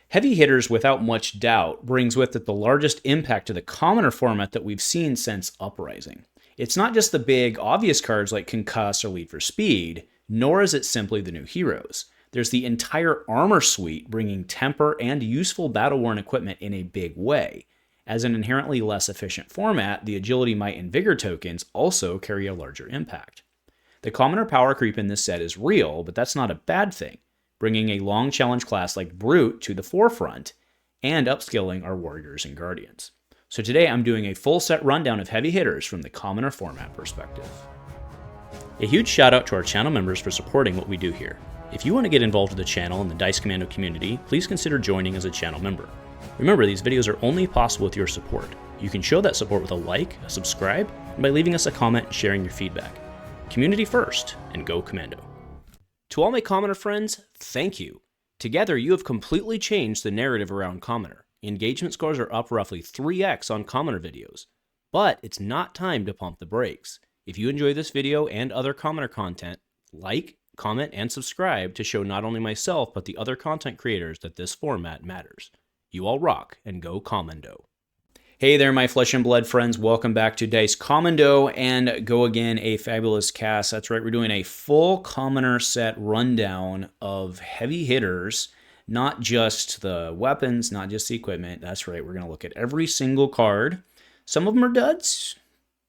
Heavy hitters, without much doubt, brings with it the largest impact to the commoner format that we've seen since Uprising. It's not just the big, obvious cards like Concuss or Lead for Speed, nor is it simply the new heroes. There's the entire armor suite bringing temper and useful battle-worn equipment in a big way. As an inherently less efficient format, the Agility, Might, and Vigor tokens also carry a larger impact. The commoner power creep in this set is real, but that's not a bad thing, bringing a long challenge class like Brute to the forefront and upskilling our warriors and guardians. So today I'm doing a full set rundown of heavy hitters from the commoner format perspective. A huge shout out to our channel members for supporting what we do here. If you want to get involved with the channel and the Dice Commando community, please consider joining as a channel member. Remember, these videos are only possible with your support. You can show that support with a like, a subscribe, and by leaving us a comment and sharing your feedback. Community first, and go Commando. To all my commoner friends, thank you. Together, you have completely changed the narrative around commoner. Engagement scores are up roughly 3x on commoner videos. But it's not time to pump the brakes. If you enjoy this video and other commoner content, like, comment, and subscribe to show not only myself, but the other content creators that this format matters. You all rock, and go Commando. Hey there, my flesh and blood friends. Welcome back to Dice Commando, and go again, a fabulous cast. That's right, we're doing a full commoner set rundown of heavy hitters, not just the weapons, not just the equipment. That's right, we're going to look at every single card. Some of them are duds,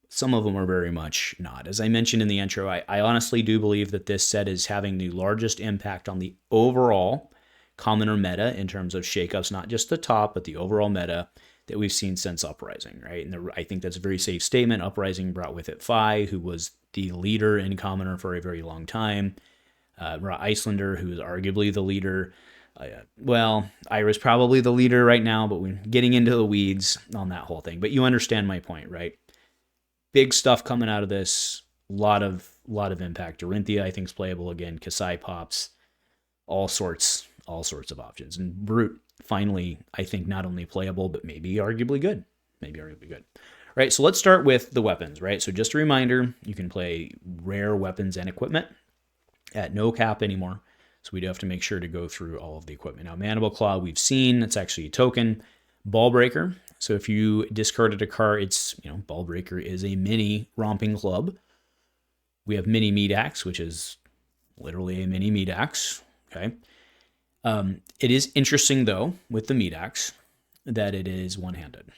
some of them are very much not. As I mentioned in the intro, I honestly do believe that this set is having the largest impact on the overall commoner meta in terms of shakeups, not just the top, but the overall meta that we've seen since Uprising, right? And I think that's a very safe statement. Uprising brought with it Fi, who was the leader in commoner for a very long time. Icelander, who is arguably the leader. Well, Ira's probably the leader right now, but we're getting into the weeds on that whole thing. But you understand my point, right? Big stuff coming out of this. Lot of impact. Dorinthea, I think, is playable again. Kassai pops. All sorts of options. And Brute, finally, I think not only playable, but maybe arguably good. Right, so let's start with the weapons, right? So just a reminder, you can play rare weapons and equipment at no cap anymore. So we do have to make sure to go through all of the equipment. Now, Mandible Claw, we've seen, it's actually a token. Ball Breaker, so if you discarded a card, it's, Ball Breaker is a mini Romping Club. We have Mini Meat Axe, which is literally a mini Meat Axe, okay? It is interesting, though, with the Meat Axe, that it is one-handed.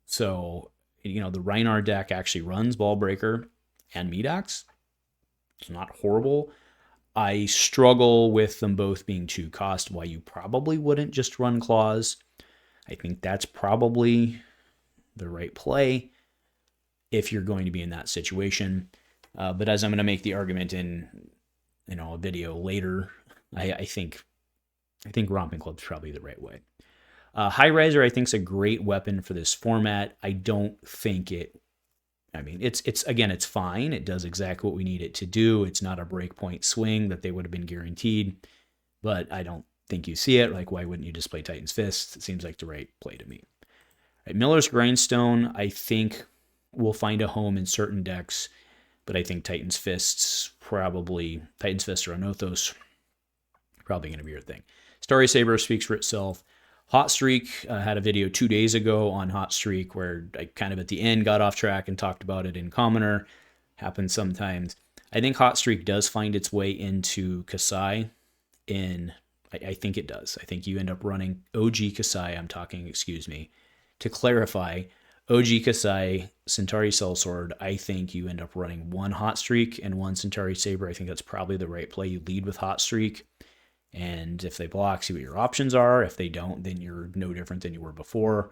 So, the Rhinar deck actually runs Ball Breaker and Meat Axe. It's not horrible. I struggle with them both being 2 cost, why you probably wouldn't just run Claws. I think that's probably the right play if you're going to be in that situation. But as I'm going to make the argument in a video later, I think Romping Club's probably the right way. High Riser, I think, is a great weapon for this format. I don't think it's fine. It does exactly what we need it to do. It's not a breakpoint swing that they would have been guaranteed, but I don't think you see it. Like, why wouldn't you just play Titan's Fist? It seems like the right play to me. Right, Miller's Grindstone, I think, will find a home in certain decks, but I think Titan's Fist or Anothos, probably going to be your thing. Starry Saber speaks for itself. Hot Streak, had a video 2 days ago on Hot Streak where I kind of at the end got off track and talked about it in Commoner. Happens sometimes. I think Hot Streak does find its way into Kassai. I think it does. I think you end up running OG Kassai, to clarify, OG Kassai, Cintauri Sellsword. I think you end up running 1 Hot Streak and 1 Cintauri Saber. I think that's probably the right play. You lead with Hot Streak. And if they block, see what your options are. If they don't, then you're no different than you were before,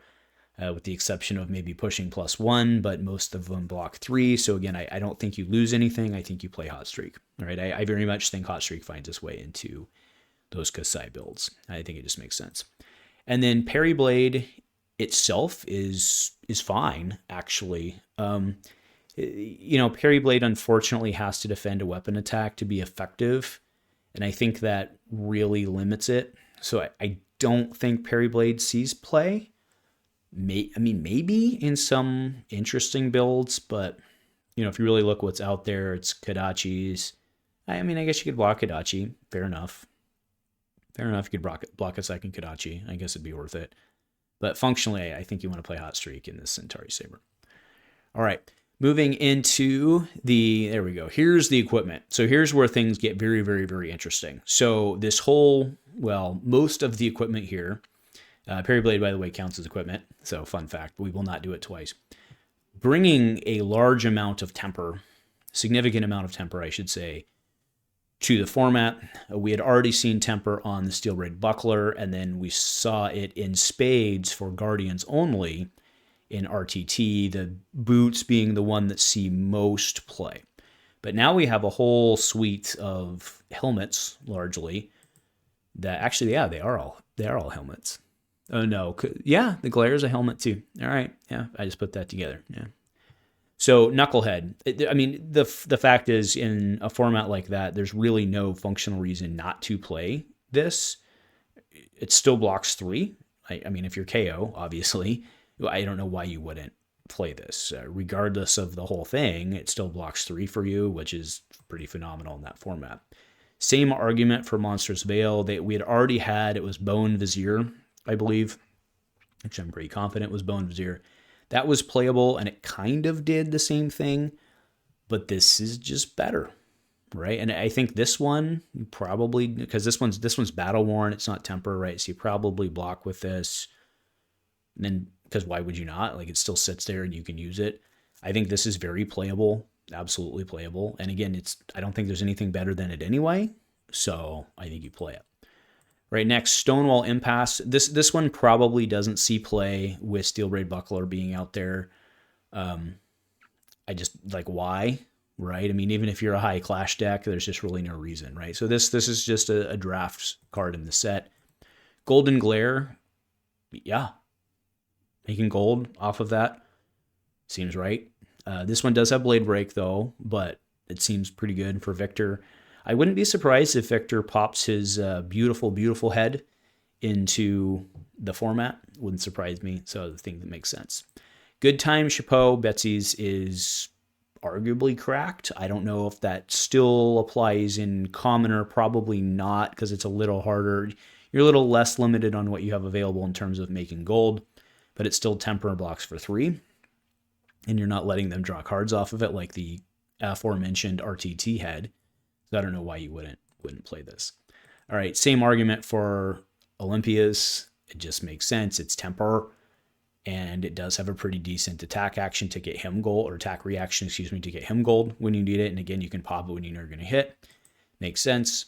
with the exception of maybe pushing +1, but most of them block 3. So again, I don't think you lose anything. I think you play Hot Streak. All right, I very much think Hot Streak finds its way into those Kassai builds. I think it just makes sense. And then Parry Blade itself is fine, actually. Parry Blade unfortunately has to defend a weapon attack to be effective. And I think that really limits it. So I don't think Parry Blade sees play. Maybe in some interesting builds, but if you really look what's out there, it's Kodachi's. I guess you could block Kodachi. Fair enough. fair enough. You could block a second Kodachi. I guess it'd be worth it. But functionally, I think you want to play Hot Streak in this Cintauri Saber. All right. Moving into there we go. Here's the equipment. So here's where things get very, very, very interesting. So this whole, most of the equipment here, Periblade, by the way, counts as equipment. So fun fact, we will not do it twice. Bringing a large amount of temper, significant amount of temper, I should say, to the format. We had already seen temper on the Steel Braid Buckler, and then we saw it in spades for Guardians only in RTT, the boots being the one that see most play. But now we have a whole suite of helmets, largely, that actually, yeah, they are all helmets. Oh, no. Yeah, the Glare is a helmet, too. All right. Yeah, I just put that together. Yeah. So Knucklehead, the fact is, in a format like that, there's really no functional reason not to play this. It still blocks 3. If you're Kayo, obviously, I don't know why you wouldn't play this. Regardless of the whole thing, it still blocks 3 for you, which is pretty phenomenal in that format. Same argument for Monstrous Veil. We had already had, it was Bone Vizier, I believe, which I'm pretty confident was Bone Vizier. That was playable, and it kind of did the same thing, but this is just better, right? And I think this one, you probably, because this one's battle worn, it's not temper, right? So you probably block with this, and then, because why would you not? Like, it still sits there and you can use it. I think this is very playable, absolutely playable. And again, I don't think there's anything better than it anyway, so I think you play it. Right, next, Stonewall Impasse. This one probably doesn't see play with Steel Braid Buckler being out there. I just, why, right? Even if you're a high clash deck, there's just really no reason, right? So this is just a draft card in the set. Golden Glare, yeah. Making gold off of that seems right. This one does have Blade Break, though, but it seems pretty good for Victor. I wouldn't be surprised if Victor pops his beautiful, beautiful head into the format. Wouldn't surprise me. So the thing that makes sense. Good Time Chapeau, Betsy's is arguably cracked. I don't know if that still applies in Commoner. Probably not, because it's a little harder. You're a little less limited on what you have available in terms of making gold, but it's still temper blocks for 3. And you're not letting them draw cards off of it like the aforementioned RTT head. So I don't know why you wouldn't play this. All right, same argument for Olympias. It just makes sense. It's temper, and it does have a pretty decent attack action to get him gold, or attack reaction, to get him gold when you need it. And again, you can pop it when you know you're going to hit. Makes sense.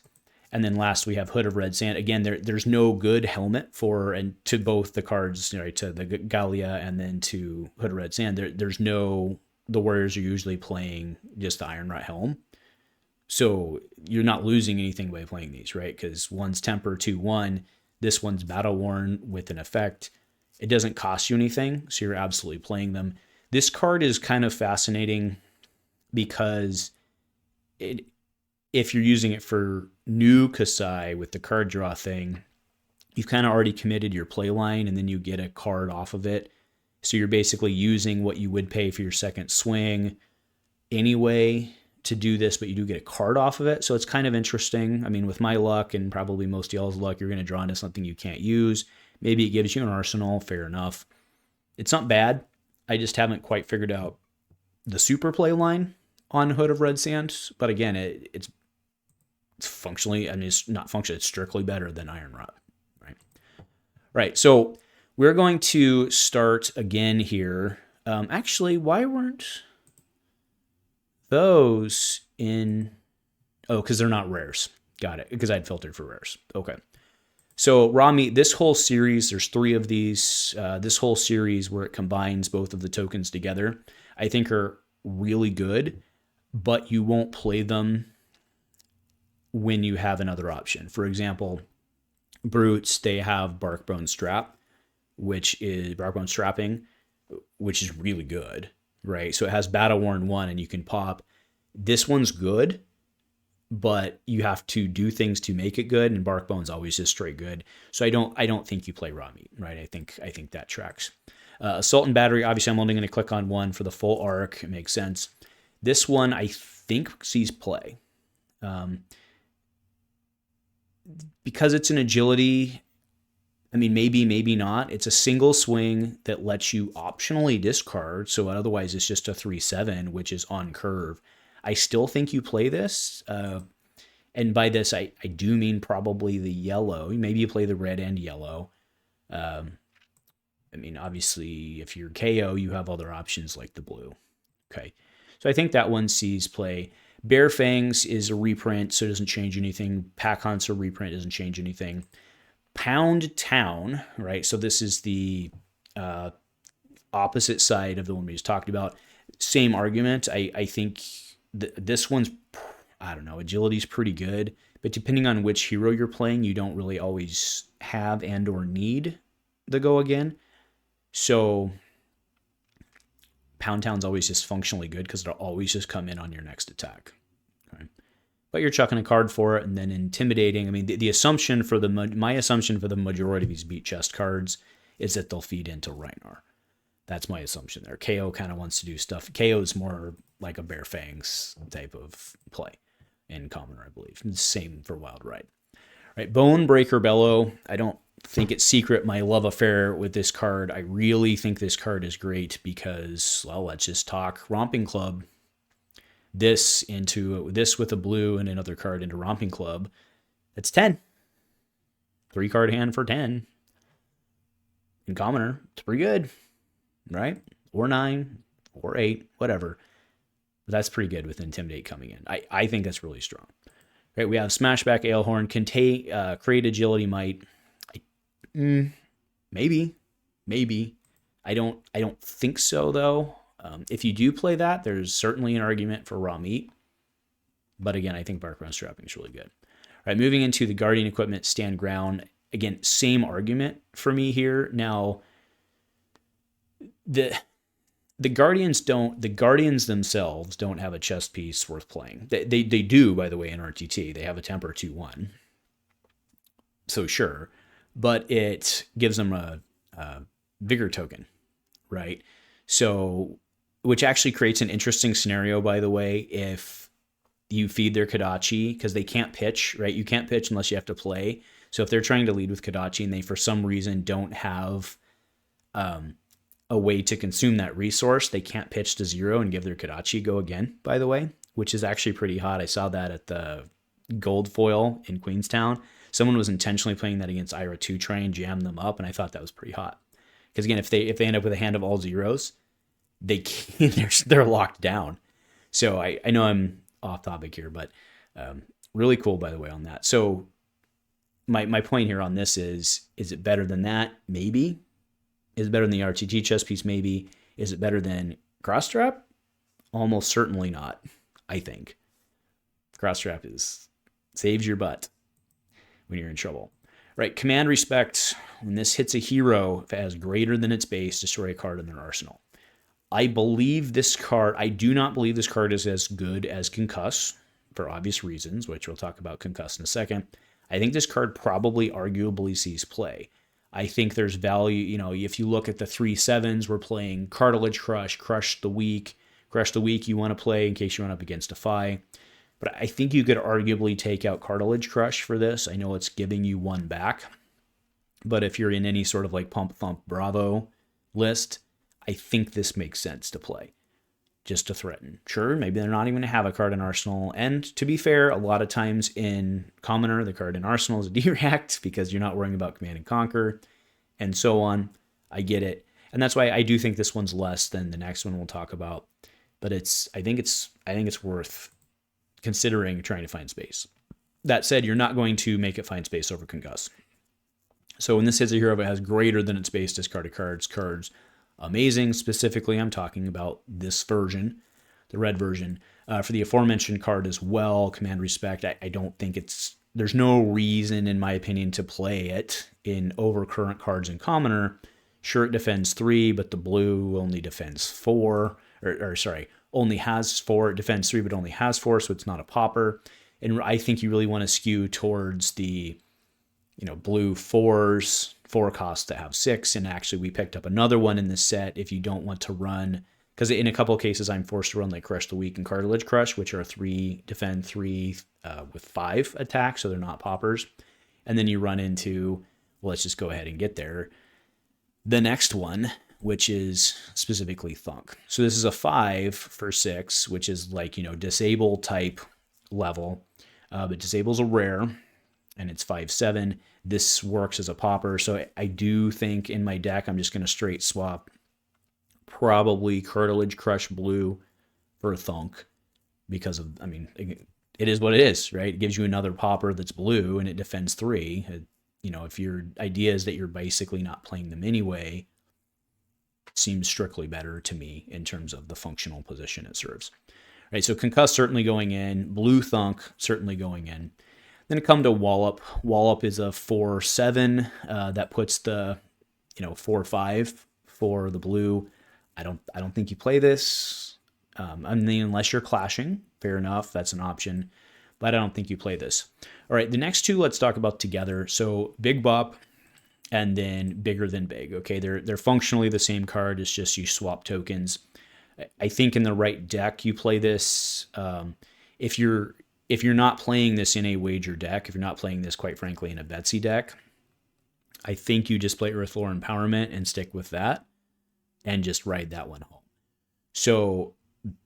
And then last, we have Hood of Red Sand. Again, there's no good helmet to both the cards, right, to the Gallia and then to Hood of Red Sand. The Warriors are usually playing just the Iron Rot helm. So you're not losing anything by playing these, right? Because one's temper 2/1. This one's battle worn with an effect. It doesn't cost you anything, so you're absolutely playing them. This card is kind of fascinating because if you're using it for new Kassai with the card draw thing, you've kind of already committed your play line, and then you get a card off of it. So you're basically using what you would pay for your second swing anyway to do this, but you do get a card off of it. So it's kind of interesting. With my luck and probably most y'all's luck, you're going to draw into something you can't use. Maybe it gives you an arsenal. Fair enough. It's not bad. I just haven't quite figured out the super play line on Hood of Red Sand. But again, it's functionally, it's not functionally, it's strictly better than Iron Rot, right? Right. So we're going to start again here. Actually, why weren't those in... Oh, because they're not rares. Got it. Because I'd filtered for rares. Okay. So raw meat, this whole series, there's 3 of these. This whole series where it combines both of the tokens together, I think are really good, but you won't play them when you have another option. For example, Brutes, they have Barkbone Strap, which is Barkbone Strapping, which is really good, right? So it has Battle Worn 1 and you can pop. This one's good, but you have to do things to make it good, and Barkbone's always just straight good. So I don't think you play raw meat, right? I think that tracks. Assault and Battery, obviously I'm only going to click on one for the full arc. It makes sense. This one I think sees play. because it's an agility, I mean, maybe not. It's a single swing that lets you optionally discard, so otherwise it's just a 3/7, which is on curve. I still think you play this, and by this I do mean probably the yellow. Maybe you play the red and yellow. I mean, obviously, if you're Kayo, you have other options like the blue. Okay, so I think that one sees play. Bare Fangs is a reprint, so it doesn't change anything. Pack Hunt's a reprint, doesn't change anything. Pound Town, right? So this is the opposite side of the one we just talked about. Same argument. I think this one's, I don't know, agility's pretty good, but depending on which hero you're playing, you don't really always have and or need the go again. So Pound Town's always just functionally good because it'll always just come in on your next attack. Okay. But you're chucking a card for it, and then intimidating. I mean, the assumption for my assumption for the majority of these beat chest cards is that they'll feed into Rhinar. That's my assumption there. KO kind of wants to do stuff. KO is more like a Bare Fangs type of play in Commoner, I believe. And same for Wild Ride. Right, Bone Breaker Bellow. I don't think it's secret my love affair with this card. I really think this card is great because, well, let's just talk Romping Club. This with a blue and another card into Romping Club. That's 10. 3-card hand for 10. In Commoner, it's pretty good, right? Or 9, or 8, whatever. But that's pretty good with Intimidate coming in. I think that's really strong. Right, we have Smashback Alehorn, create Agility Might. Maybe. I don't think so though. If you do play that, there's certainly an argument for Raw Meat. But again, I think Barkrun Strapping is really good. All right, moving into the Guardian Equipment, Stand Ground. Again, same argument for me here. Now, the Guardians themselves don't have a chest piece worth playing. They do, by the way, in RTT. They have a Temper 2/1. So sure. But it gives them a Vigor token, right? So, which actually creates an interesting scenario, by the way, if you feed their Kodachi, because they can't pitch, right? You can't pitch unless you have to play. So if they're trying to lead with Kodachi and they, for some reason, don't have a way to consume that resource, they can't pitch to 0 and give their Kodachi go again, by the way, which is actually pretty hot. I saw that at the Gold Foil in Queenstown. Someone was intentionally playing that against Ira 2, try and jam them up, and I thought that was pretty hot. Because again, if they end up with a hand of all 0s, they're locked down. So I know I'm off topic here, but really cool, by the way, on that. So my point here on this is it better than that? Maybe. Is it better than the RTT chess piece? Maybe. Is it better than Crosstrap? Almost certainly not, I think. Crosstrap saves your butt when you're in trouble. Right, Command Respect. When this hits a hero, if it has greater than its base, destroy a card in their arsenal. I do not believe this card is as good as Concuss, for obvious reasons, which we'll talk about Concuss in a second. I think this card probably arguably sees play. I think there's value, if you look at the 3/7s, we're playing Cartilage Crush, Crush the Weak you want to play in case you run up against a Fi. But I think you could arguably take out Cartilage Crush for this. I know it's giving you 1 back. But if you're in any sort of like Pump Thump Bravo list, I think this makes sense to play. Just to threaten. Sure, maybe they're not even going to have a card in Arsenal. And to be fair, a lot of times in Commoner, the card in Arsenal is a D-React because you're not worrying about Command and Conquer and so on. I get it. And that's why I do think this one's less than the next one we'll talk about. But I think it's worth considering trying to find space. That said, you're not going to make it find space over Concuss. So when this hits a hero that has greater than its base discarded cards, amazing. Specifically, I'm talking about this version, the red version. For the aforementioned card as well, Command Respect, I don't think there's no reason, in my opinion, to play it in overcurrent cards in Commoner. Sure, it defends 3, but the blue only defends 4. Only has 4. It defends 3, but only has 4, so it's not a popper. And I think you really want to skew towards the, blue 4s, 4 costs that have 6. And actually, we picked up another one in this set if you don't want to run, because in a couple of cases, I'm forced to run like Crush the Weak and Cartilage Crush, which are 3 defend 3 with 5 attack, so they're not poppers. And then you run into, well, let's just go ahead and get there. The next one, which is specifically Thunk. So this is a 5 for 6, which is like, disable type level. But disable's a rare, and it's 5/7. This works as a popper. So I do think in my deck, I'm just going to straight swap probably Cartilage Crush Blue for Thunk because of, it is what it is, right? It gives you another popper that's blue and it defends 3. If your idea is that you're basically not playing them anyway, it seems strictly better to me in terms of the functional position it serves. Right, so Concuss certainly going in, Blue Thunk certainly going in. Then come to Wallop. Wallop is a 4/7 that puts the 4/5 for the blue. I don't think you play this. Unless you're clashing, fair enough, that's an option. But I don't think you play this. All right, the next two let's talk about together. So Big Bop and then Bigger Than Big. Okay, they're functionally the same card. It's just you swap tokens. I think in the right deck you play this. If you're not playing this in a wager deck, if you're not playing this, quite frankly, in a Betsy deck, I think you just play Earthlore Empowerment and stick with that and just ride that one home. So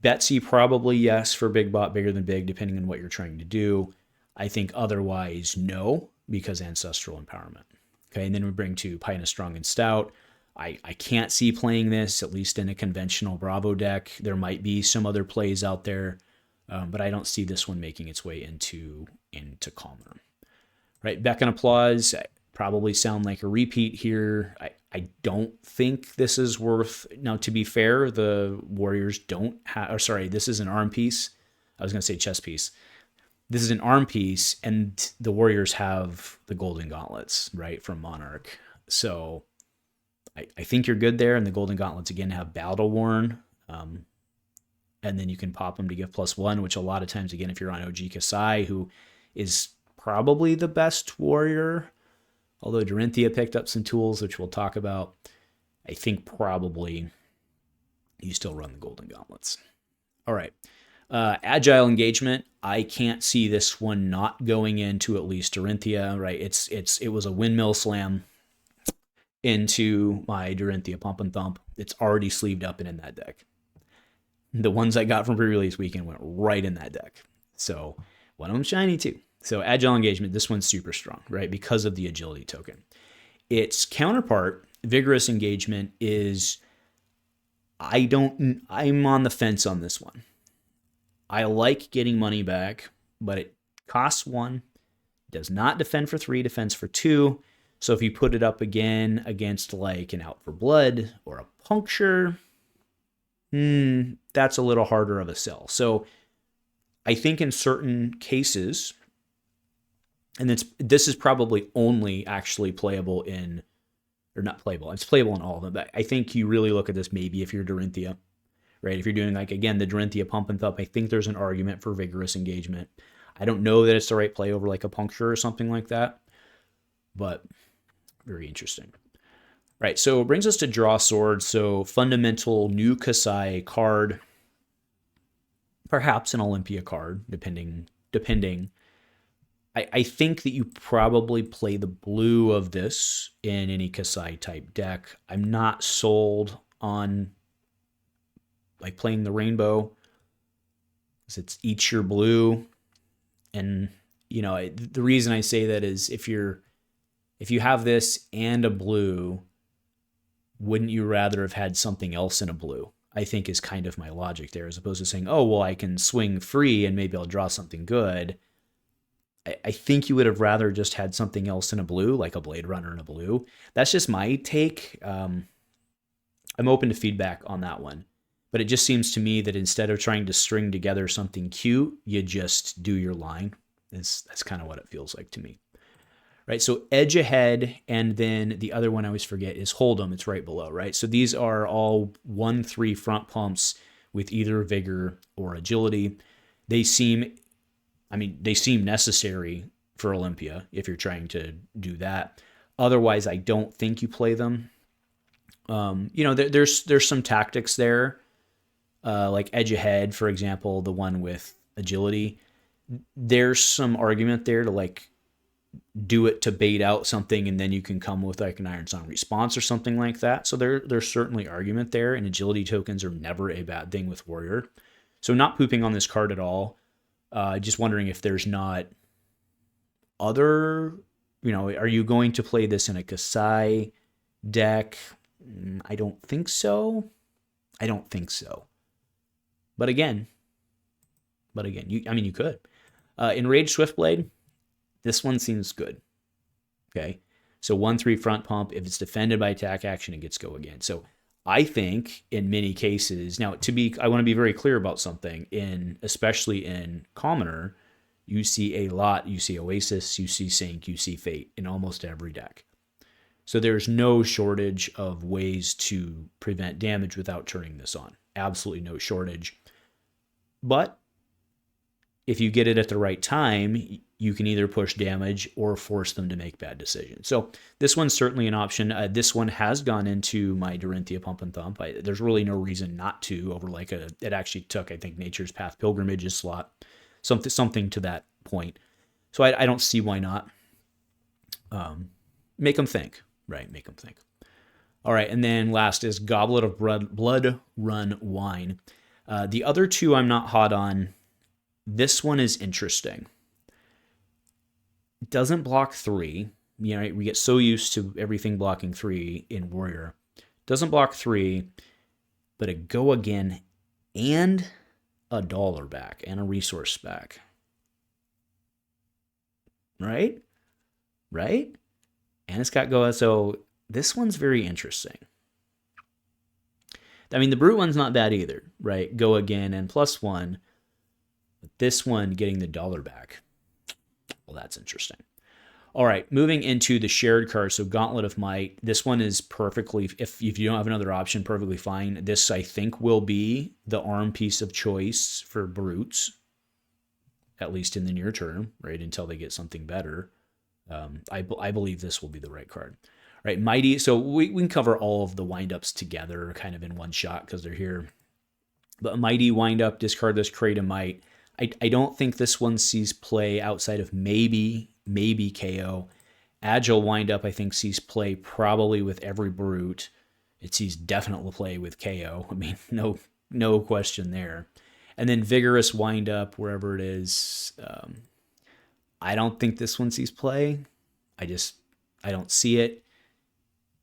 Betsy probably yes for Big Bot, Bigger Than Big, depending on what you're trying to do. I think otherwise no, because Ancestral Empowerment. Okay, and then we bring to Pina Strong and Stout. I can't see playing this, at least in a conventional Bravo deck. There might be some other plays out there, but I don't see this one making its way into Commoner. Right, Beck and Applause probably sound like a repeat here. I don't think this is worth... Now, to be fair, the Warriors don't have... Or sorry, this is an arm piece. I was going to say chess piece. This is an arm piece, and the Warriors have the Golden Gauntlets, right, from Monarch. So I think you're good there, and the Golden Gauntlets, again, have Battle Worn. And then you can pop them to give +1, which a lot of times, again, if you're on OG Kassai, who is probably the best warrior, although Dorinthea picked up some tools, which we'll talk about, I think probably you still run the Golden Gauntlets. All right. Agile Engagement. I can't see this one not going into at least Dorinthea, right? It was a windmill slam into my Dorinthea Pump and Thump. It's already sleeved up and in that deck. The ones I got from pre-release weekend went right in that deck. So one of them shiny too. So Agile Engagement, this one's super strong, right? Because of the agility token. Its counterpart, Vigorous Engagement, is I'm on the fence on this one. I like getting money back, but it costs 1, does not defend for 3, defends for 2. So if you put it up again against like an Out for Blood or a Puncture, that's a little harder of a sell. So I think in certain cases, and this is probably only actually playable in, or not playable, it's playable in all of them, but I think you really look at this maybe if you're Dorinthea, right? If you're doing like, again, the Dorinthea Pump and Thump, I think there's an argument for Vigorous Engagement. I don't know that it's the right play over like a Puncture or something like that, but very interesting. Right, so it brings us to Draw Sword. So fundamental new Kassai card, perhaps an Olympia card, depending. I think that you probably play the blue of this in any Kassai type deck. I'm not sold on like playing the rainbow, because it's each your blue. And the reason I say that is if you have this and a blue, wouldn't you rather have had something else in a blue? I think is kind of my logic there, as opposed to saying, oh, well, I can swing free and maybe I'll draw something good. I think you would have rather just had something else in a blue, like a Blade Runner in a blue. That's just my take. I'm open to feedback on that one. But it just seems to me that instead of trying to string together something cute, you just do your line. That's kind of what it feels like to me. Right, so Edge Ahead, and then the other one I always forget is Hold'em. It's right below, right? So these are all 1/3 front pumps with either Vigor or Agility. They seem necessary for Olympia if you're trying to do that. Otherwise, I don't think you play them. There's some tactics there, like Edge Ahead, for example, the one with Agility. There's some argument there to like do it to bait out something, and then you can come with like an Iron Song response or something like that. So there's certainly argument there, and agility tokens are never a bad thing with Warrior. So not pooping on this card at all. Just wondering if there's not other, are you going to play this in a Kassai deck? I don't think so. But again, you could. Enraged Swiftblade, this one seems good. Okay. So 1/3 front pump. If it's defended by attack action, it gets go again. So I think in many cases, now I want to be very clear about something, especially in Commoner, you see Oasis, you see Sync, you see Fate in almost every deck. So there's no shortage of ways to prevent damage without turning this on. Absolutely no shortage. But if you get it at the right time, you can either push damage or force them to make bad decisions. So this one's certainly an option. This one has gone into my Dorinthea Pump and Thump. There's really no reason not to over it actually took, I think, Nature's Path Pilgrimage's slot. Something to that point. So I don't see why not. Make them think. Right, make them think. All right, and then last is Goblet of Blood Run Wine. The other two I'm not hot on. This one is interesting. It doesn't block 3. We get so used to everything blocking 3 in Warrior. Doesn't block 3, but a go again and a $1 back and a resource back. Right? And it's got go. So this one's very interesting. The Brute one's not bad either, right? Go again and +1. But this one getting the $1 back. Well, that's interesting. All right, moving into the shared card. So Gauntlet of Might. This one is perfectly, if you don't have another option, perfectly fine. This, I think, will be the arm piece of choice for Brutes, at least in the near term, right? Until they get something better. I believe this will be the right card. Right, Mighty. So we can cover all of the windups together kind of in one shot because they're here. But Mighty windup, discard this, create a Might. I don't think this one sees play outside of maybe Kayo. Agile windup, I think, sees play probably with every Brute. It sees definitely play with Kayo. No question there. And then Vigorous windup, wherever it is. I don't think this one sees play. I don't see it.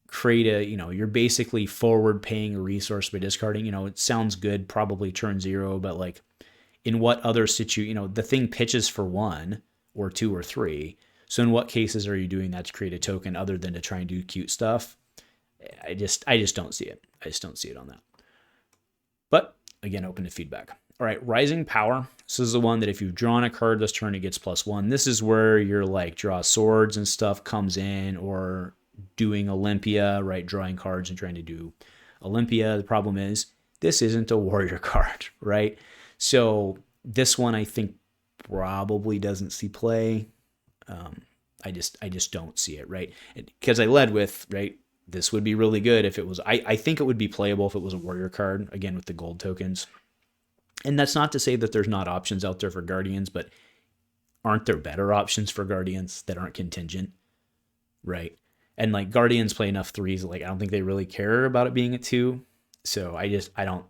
Create you're basically forward paying a resource by discarding. It sounds good, probably turn 0, but in what other the thing pitches for 1 or 2 or 3. So in what cases are you doing that to create a token other than to try and do cute stuff? I just don't see it. I just don't see it on that. But again, open to feedback. All right, Rising Power. This is the one that if you've drawn a card this turn, it gets +1. This is where your draw swords and stuff comes in, or doing Olympia, right? Drawing cards and trying to do Olympia. The problem is this isn't a warrior card, right? So this one I think probably doesn't see play. I just don't see it, right? Because I led with, right, this would be really good if it was, I think it would be playable if it was a warrior card, again, with the gold tokens. And that's not to say that there's not options out there for Guardians, but aren't there better options for Guardians that aren't contingent, right? And Guardians play enough 3s, I don't think they really care about it being a 2. So I don't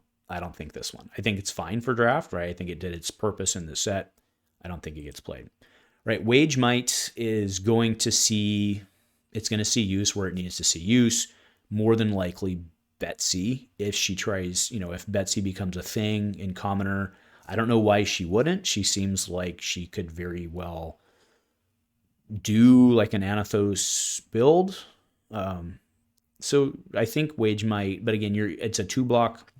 think this one. I think it's fine for draft, right? I think it did its purpose in the set. I don't think it gets played. Right, Wage Might is going to see use where it needs to see use. More than likely Betsy, if she tries, if Betsy becomes a thing in Commoner. I don't know why she wouldn't. She seems like she could very well do an Anathos build. So I think Wage Might, but again, it's a 2-block.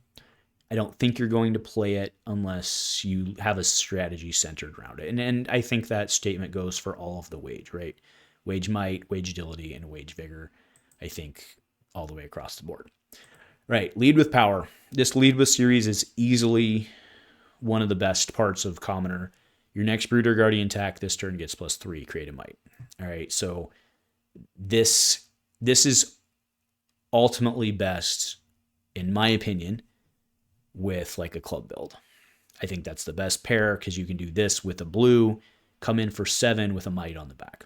I don't think you're going to play it unless you have a strategy centered around it. And I think that statement goes for all of the Wage, right? Wage Might, Wage Agility, and Wage Vigor, I think, all the way across the board. Right, Lead with Power. This Lead with series is easily one of the best parts of Commoner. Your next Brute or Guardian attack this turn gets +3, create a Might. All right, so this is ultimately best, in my opinion, with a club build. I think that's the best pair because you can do this with a blue, come in for 7 with a Might on the back.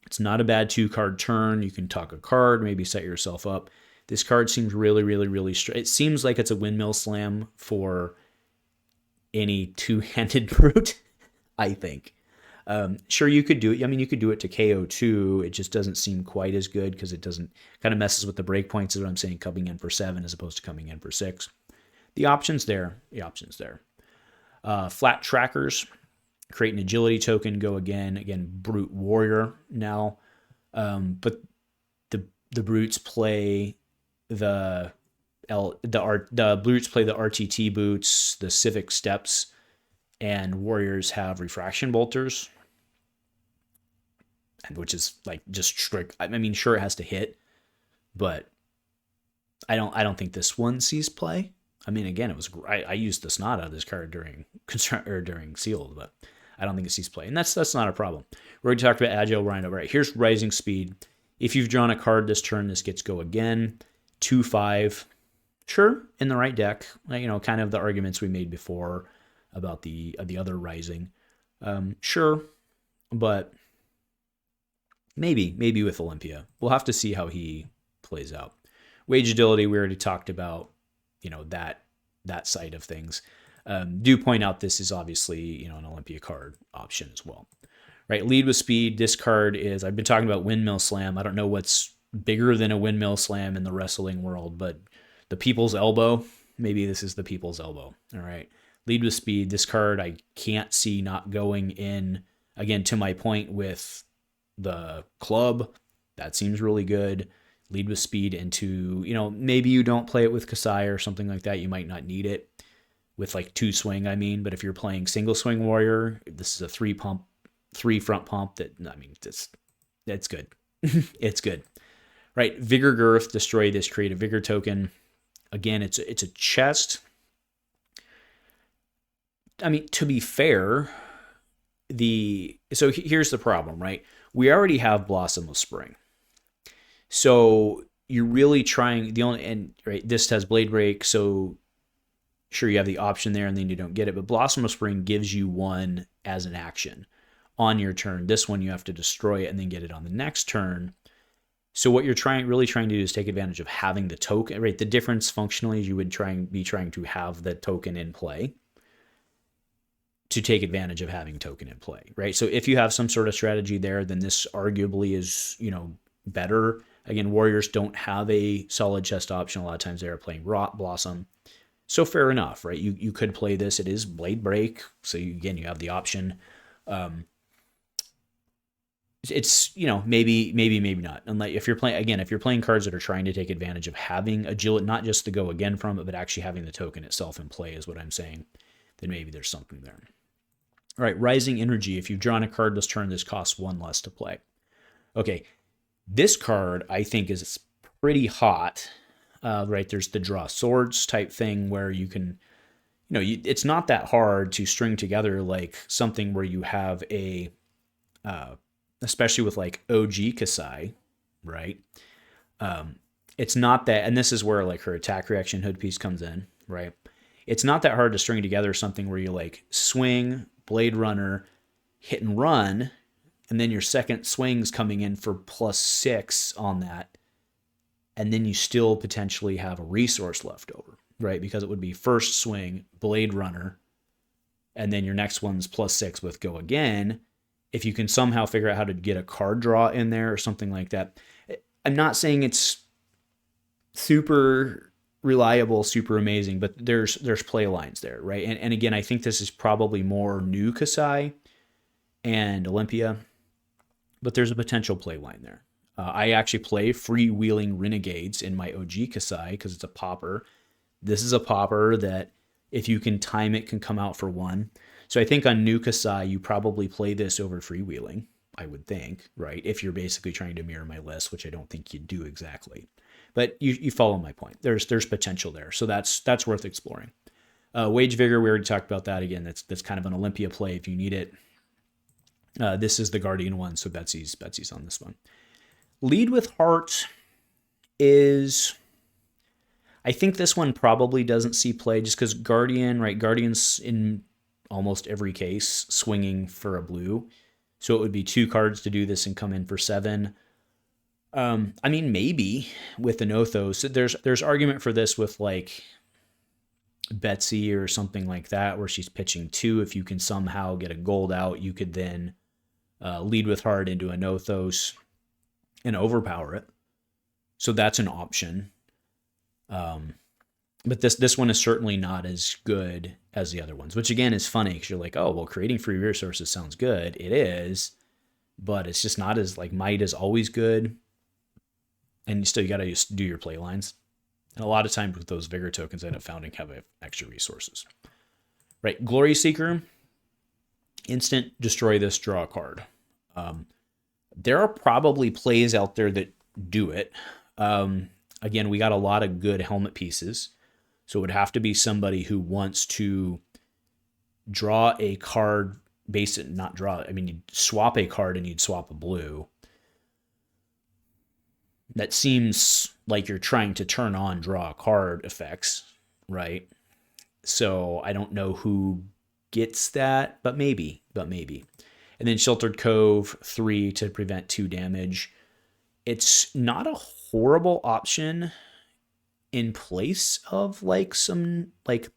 It's not a bad 2-card turn. You can talk a card, maybe set yourself up. This card seems really, really, really straight. It seems like it's a windmill slam for any two-handed brute, I think. Sure, you could do it. I mean, you could do it to KO too. It just doesn't seem quite as good because it doesn't kind of messes with the breakpoints, is what I'm saying, coming in for 7 as opposed to coming in for 6. The option's there. Flat trackers, create an agility token, go again. Again, brute warrior now. But the brutes play the brutes play the RTT boots, the civic steps, and warriors have refraction bolters, which is like just strict. I mean, sure, it has to hit, but I don't think this one sees play. I mean, again, it was I used the snot out of this card during sealed, but I don't think it sees play, and that's not a problem. We already talked about agile Rhino. Right, here's rising speed. If you've drawn a card this turn, this gets go again. 2/5, sure, in the right deck. You know, kind of the arguments we made before about the other rising. Sure, but maybe with Olympia. We'll have to see how he plays out. Wage agility, we already talked about, you know, that side of things. Do point out this is obviously, you know, an Olympia card option as well. Right, lead with speed. This card is, I've been talking about windmill slam. I don't know what's bigger than a windmill slam in the wrestling world, but the people's elbow, maybe this is the people's elbow. All right. Lead with speed. This card I can't see not going in, again, to my point with the club. That seems really good. Lead with speed into, you know, maybe you don't play it with Kassai or something like that. You might not need it with like 2 swing, I mean, but if you're playing single swing warrior, this is a 3 front pump that, I mean, that's good. It's good. Right. Vigor Girth, destroy this, create a vigor token. Again, it's a chest. I mean, to be fair, so here's the problem, right? We already have Blossom of Spring. So you're really trying, right, this has Blade Break, so sure, you have the option there and then you don't get it, but Blossom of Spring gives you 1 as an action on your turn. This one you have to destroy it and then get it on the next turn. So what you're really trying to do is take advantage of having the token, right? The difference functionally is you would be trying to have the token in play to take advantage of having token in play, right? So if you have some sort of strategy there, then this arguably is, you know, better. Again, warriors don't have a solid chest option. A lot of times they are playing Blossom. So fair enough, right? You could play this. It is Blade Break. So you have the option. It's, you know, maybe not. And like if you're playing cards that are trying to take advantage of having agility, not just to go again from it, but actually having the token itself in play is what I'm saying, then maybe there's something there. All right, Rising Energy. If you've drawn a card this turn, this costs 1 less to play. Okay, this card I think is pretty hot. Right, there's the draw swords type thing where you can, you know, it's not that hard to string together like something where you have a, especially with like OG Kassai, right? It's not that, and this is where like her attack reaction hood piece comes in, right? It's not that hard to string together something where you like swing, Blade Runner, hit and run, and then your second swing's coming in for +6 on that. And then you still potentially have a resource left over, right? Because it would be first swing, Blade Runner, and then your next one's +6 with go again. If you can somehow figure out how to get a card draw in there or something like that. I'm not saying it's super reliable, super amazing, but there's play lines there, right? And again, I think this is probably more new Kassai and Olympia, but there's a potential play line there. I actually play freewheeling Renegades in my OG Kassai because it's a popper. This is a popper that if you can time it can come out for 1. So I think on new Kassai, you probably play this over freewheeling, I would think, right? If you're basically trying to mirror my list, which I don't think you do exactly. But you follow my point. There's potential there. So that's worth exploring. Wage Vigor, we already talked about that. Again, that's kind of an Olympia play if you need it. This is the Guardian one, so Betsy's on this one. Lead with Heart is, I think this one probably doesn't see play just because Guardian's in almost every case swinging for a blue. So it would be 2 cards to do this and come in for 7. I mean, maybe with the Nothos, there's argument for this with like Betsy or something like that, where she's pitching 2. If you can somehow get a gold out, you could then lead with heart into a Nothos and overpower it. So that's an option. But this one is certainly not as good as the other ones, which again is funny because you're like, oh, well, creating free resources sounds good. It is, but it's just not as like might is always good. And you got to do your play lines. And a lot of times with those Vigor tokens, I end up founding have extra resources. Right, Glory Seeker, instant destroy this, draw a card. There are probably plays out there that do it. Again, we got a lot of good helmet pieces. So it would have to be somebody who wants to draw a card, you'd swap a card and you'd swap a blue. That seems like you're trying to turn on draw a card effects, right? So I don't know who gets that, but maybe. And then Sheltered Cove, 3 to prevent 2 damage. It's not a horrible option in place of like some like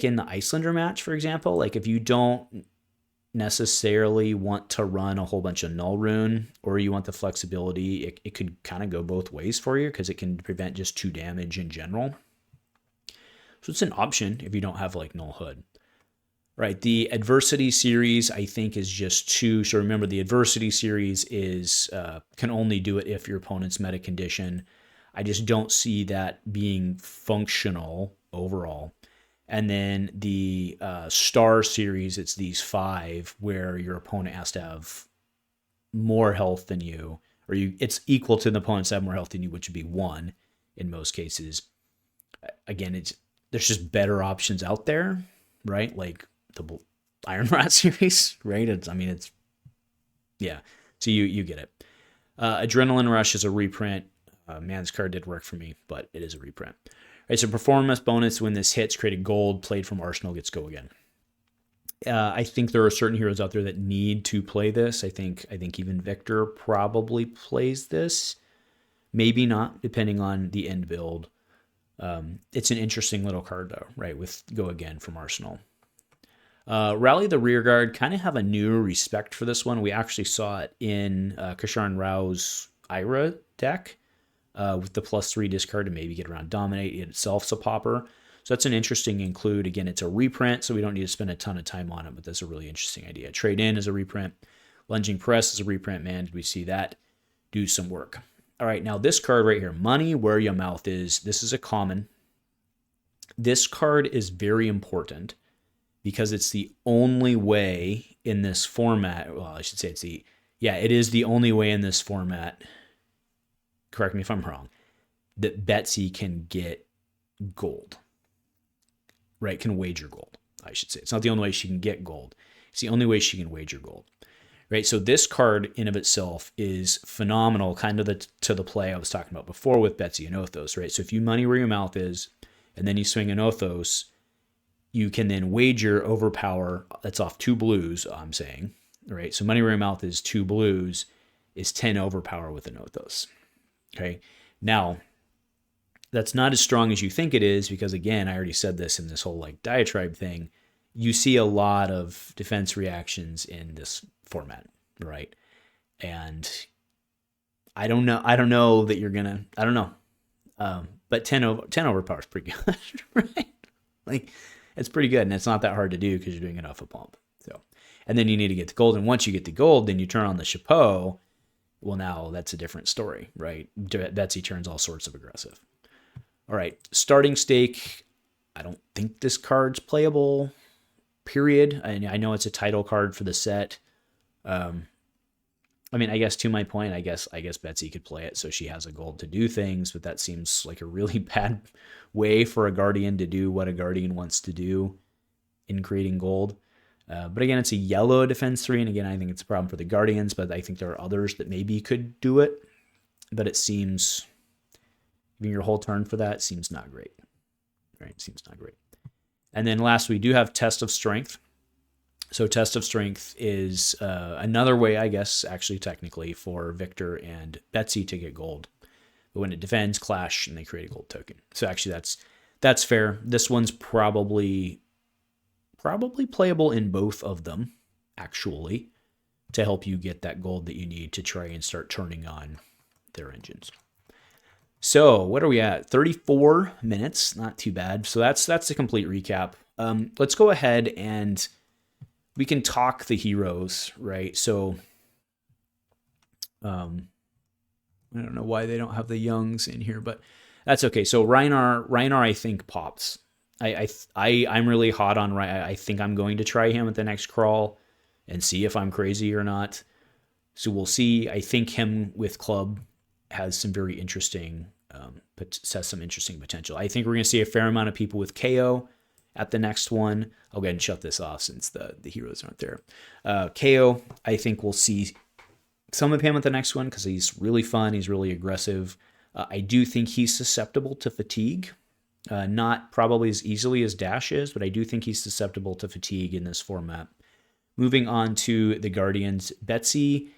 in the Icelander match, for example. Like if you don't necessarily want to run a whole bunch of null rune, or you want the flexibility, it could kind of go both ways for you because it can prevent just 2 damage in general. So it's an option if you don't have like null hood. Right, the Adversity series I think is just 2. So remember, the Adversity series is can only do it if your opponent's meta condition. I just don't see that being functional overall. And then the Star series, it's these 5 where your opponent has to have more health than you, or it's equal to the opponent's have more health than you, which would be 1 in most cases. Again, there's just better options out there, right? Like the Iron Rat series, right? Yeah. So you get it. Adrenaline Rush is a reprint. Man's card did work for me, but it is a reprint. All right, so performance bonus when this hits, created gold, played from Arsenal, gets go again. I think there are certain heroes out there that need to play this. I think even Victor probably plays this. Maybe not, depending on the end build. It's an interesting little card though, right? With go again from Arsenal. Rally the Rearguard, kind of have a new respect for this one. We actually saw it in Kasharn Rao's Ira deck with the +3 discard to maybe get around Dominate. It itself's a popper. So that's an interesting include. Again, it's a reprint, so we don't need to spend a ton of time on it, but that's a really interesting idea. Trade In is a reprint. Lunging Press is a reprint. Man, did we see that do some work. All right, now this card right here, Money Where Your Mouth Is. This is a common. This card is very important because it's the only way in this format. Well, I should say it is the only way in this format. Correct me if I'm wrong. That Betsy can get gold. Right? Can wager gold, I should say. It's not the only way she can get gold. It's the only way she can wager gold. Right? So this card in of itself is phenomenal, kind of to the play I was talking about before with Betsy and Othos, right? So if you Money Where Your Mouth Is, and then you swing an Othos, you can then wager overpower. That's off 2 blues, I'm saying. Right? So Money Where Your Mouth Is 2 blues is 10 overpower with an Othos. Okay? Now, that's not as strong as you think it is because, again, I already said this in this whole like diatribe thing. You see a lot of defense reactions in this format, right? And I don't know that you're gonna. I don't know. But 10 overpower is pretty good, right? Like it's pretty good, and it's not that hard to do because you're doing it off a pump. So, and then you need to get the gold, and once you get the gold, then you turn on the chapeau. Well, now that's a different story, right? Betsy turns all sorts of aggressive. All right, Starting Stake. I don't think this card's playable, period. I know it's a title card for the set. I mean, I guess to my point, I guess Betsy could play it so she has a gold to do things, but that seems like a really bad way for a Guardian to do what a Guardian wants to do in creating gold. But again, it's a yellow defense 3, and again, I think it's a problem for the Guardians, but I think there are others that maybe could do it. But it seems, giving your whole turn for that seems not great. Right? Seems not great. And then last, we do have Test of Strength. So Test of Strength is another way, I guess, actually technically, for Victor and Betsy to get gold. But when it defends, clash, and they create a gold token. So actually that's fair. This one's probably playable in both of them, actually, to help you get that gold that you need to try and start turning on their engines. So what are we at? 34 minutes, not too bad. So that's the complete recap. Let's go ahead and we can talk the heroes, right? So I don't know why they don't have the youngs in here, but that's okay. So Rhinar I think pops. I'm really hot on Rhinar. I think I'm going to try him at the next crawl and see if I'm crazy or not. So we'll see. I think him with club has some very interesting, potential. I think we're going to see a fair amount of people with Kayo at the next one. I'll go ahead and shut this off since the heroes aren't there. Kayo, I think we'll see some of him at the next one because he's really fun. He's really aggressive. I do think he's susceptible to fatigue. Not probably as easily as Dash is, but I do think he's susceptible to fatigue in this format. Moving on to the Guardians, Betsy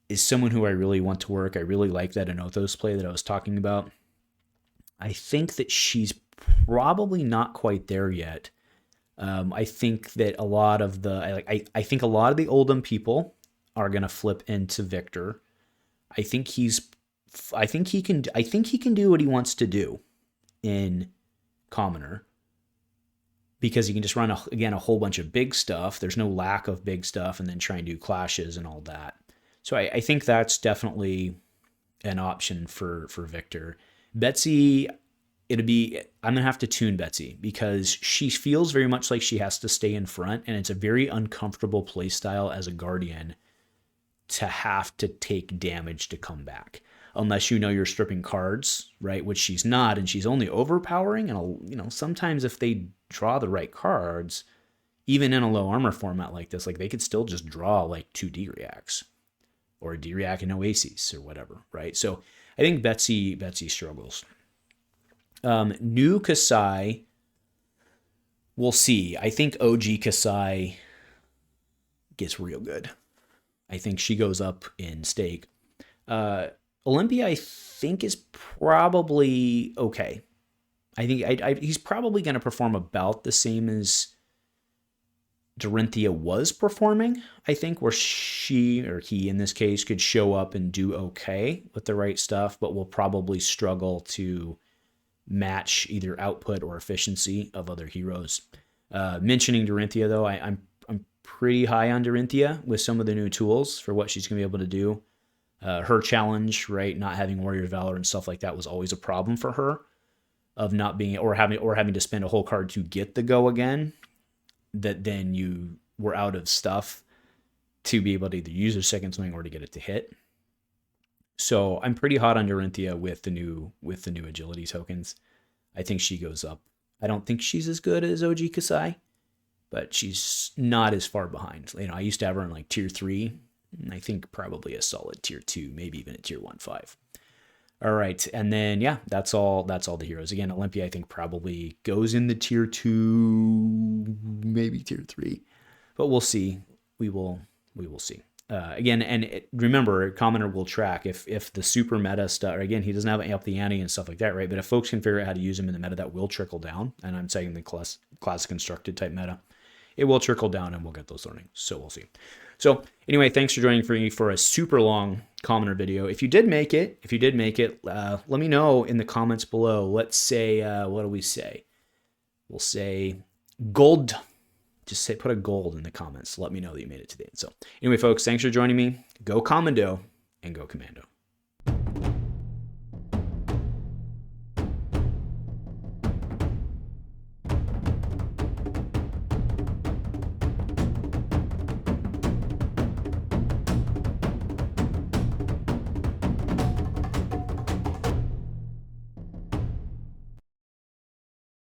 is someone who I really want to work. I really like that Anothos play that I was talking about. I think that she's probably not quite there yet. I think that a lot of the I think a lot of the Oldhim people are gonna flip into Victor. I think he can do what he wants to do in Commoner, because you can just run a whole bunch of big stuff. There's no lack of big stuff, and then try and do clashes and all that. So I think that's definitely an option for Victor. Betsy, I'm gonna have to tune Betsy because she feels very much like she has to stay in front, and it's a very uncomfortable play style as a Guardian to have to take damage to come back. Unless you know you're stripping cards, right? Which she's not, and she's only overpowering. And sometimes if they draw the right cards, even in a low armor format like this, like they could still just draw like 2 D-Reacts or a D-React and no Aces or whatever, right? So I think Betsy struggles. New Kassai, we'll see. I think OG Kassai gets real good. I think she goes up in stake. Olympia, I think, is probably okay. I think he's probably going to perform about the same as Dorinthea was performing, I think, where she, or he in this case, could show up and do okay with the right stuff, but will probably struggle to match either output or efficiency of other heroes. Mentioning Dorinthea, though, I'm pretty high on Dorinthea with some of the new tools for what she's going to be able to do. Her challenge, right, not having Warrior Valor and stuff like that was always a problem for her, of not being or having to spend a whole card to get the go again. That then you were out of stuff to be able to either use a second swing or to get it to hit. So I'm pretty hot on Dorinthea with the new agility tokens. I think she goes up. I don't think she's as good as OG Kassai, but she's not as far behind. I used to have her in like tier 3. And I think probably a solid tier 2, maybe even a tier 1-5. All right, and then yeah, that's all the heroes. Again, Olympia I think probably goes in the tier 2, maybe tier 3, but we'll see. We will see. Again, and remember, Commoner will track if the super meta stuff. Again, he doesn't have up the ante and stuff like that, right? But if folks can figure out how to use him in the meta, that will trickle down. And I'm saying the class constructed type meta, it will trickle down, and we'll get those learnings. So we'll see. So anyway, thanks for joining me for a super long Commoner video. If you did make it, let me know in the comments below. Let's say, what do we say? We'll say gold. Just put a gold in the comments. Let me know that you made it to the end. So anyway, folks, thanks for joining me. Go Commando and go Commando.